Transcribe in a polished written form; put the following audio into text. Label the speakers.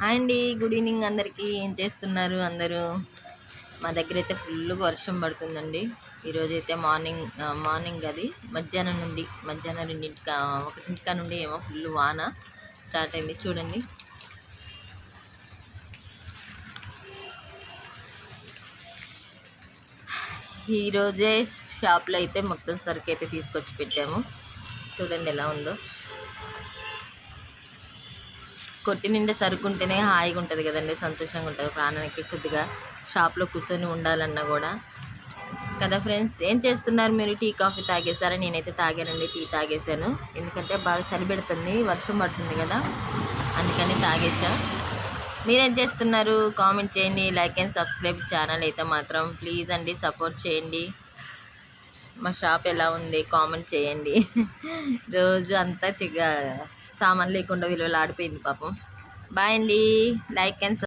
Speaker 1: Hi అండి, good evening అందరికీ. ఏం చేస్తున్నారు అందరూ? మా దగ్గర అయితే ఫుల్గా వర్షం పడుతుందండి. ఈరోజు అయితే మార్నింగ్ అది మధ్యాహ్నం 1కా నుండి ఏమో ఫుల్ వాన స్టార్ట్ అయింది. చూడండి, ఈరోజే షాప్లో అయితే మొత్తం సరుకు అయితే తీసుకొచ్చి పెట్టాము. చూడండి ఎలా ఉందో. కొట్టి నిండా సరుకు ఉంటేనే హాయిగా ఉంటుంది కదండి, సంతోషంగా ఉంటుంది ప్రాణానికి. కొద్దిగా షాప్లో కూర్చొని ఉండాలన్నా కూడా కదా ఫ్రెండ్స్. ఏం చేస్తున్నారు మీరు? టీ కాఫీ తాగేసారా? నేనైతే తాగానండి, టీ తాగేసాను. ఎందుకంటే బాగా చలి పెడుతుంది, వర్షం పడుతుంది కదా, అందుకని తాగేసా. మీరేం చేస్తున్నారు? కామెంట్ చేయండి, లైక్ అండ్ సబ్స్క్రైబ్ ఛానల్ అయితే మాత్రం ప్లీజ్ అండి, సపోర్ట్ చేయండి. మా షాప్ ఎలా ఉంది కామెంట్ చేయండి. రోజు అంతా సామాన్ లేకుండా విలువలు ఆడిపోయింది పాపం. బాయ్ అండి, లైక్ అండ్